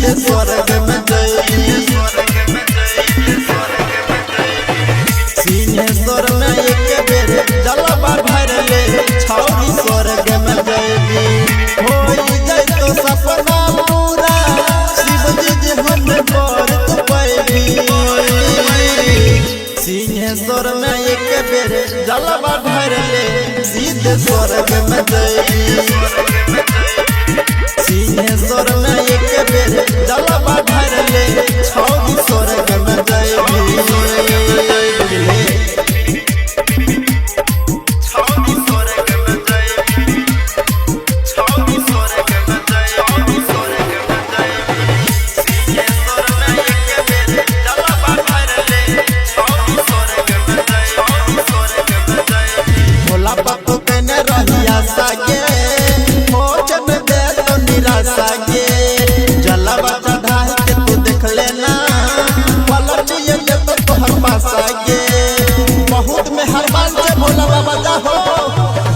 सीधे स्वर्ग में जइबी। सिंहेश्वर में एक बेर जलवा भर ले छौरी स्वर्ग में जइबी। हो जाए तो सपना पूरा शिव जी हम कर पैबी। सिंहेश्वर में एक बेर जलवा भर ले सीधे स्वर्ग में जइबी। सिंहेश्वर में एक बेर जलवा भर ले छौरी स्वर्ग में जइबी। जलवा चढ़ा के तू देख लेना पलटिए के तो तोहर पास आगे। बहुत में हर बार से भोला बाबा जा हो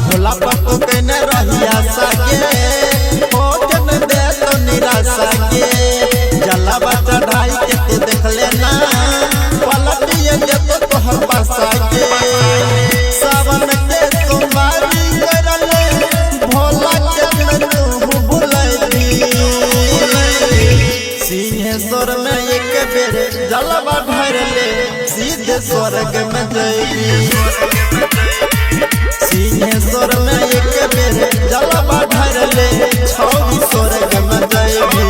भोला बाबा कहने रहिया सागे हो जन दे तो निराशा के। जलवा चढ़ा के तू देख लेना पलटिए के तो तोहर पास आगे। सावन के सोमवारी करले भोला के तू भुलैबी। सिंहेश्वर में एक बेर जलवा भर ले सीधे स्वर्ग में जइबी। सिंहेश्वर में एक बेर जलवा भर ले छौरी स्वर्ग में जइबी।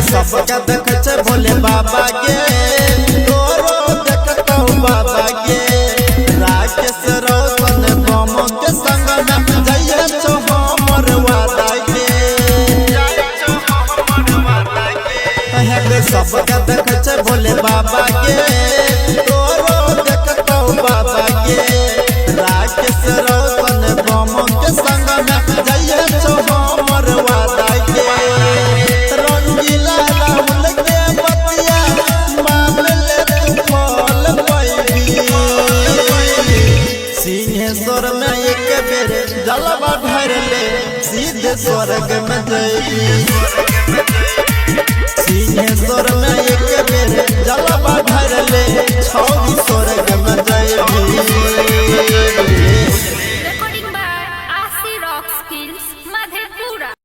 सबका देखै भोले बाबा के तोरो देखतौ बाबा के। राकेश रोशन बम के संग में जइए छो हमर वादा के। सबका देखै भोले बाबा के तोरो देखतौ बाबा के। राकेश रोशन बम के संग में जइए छो हमर वादा के। सिंहेश्वर में एक बेर जलवा भर ले सीधे स्वर्ग में जइबी। सिंहेश्वर में एक बेर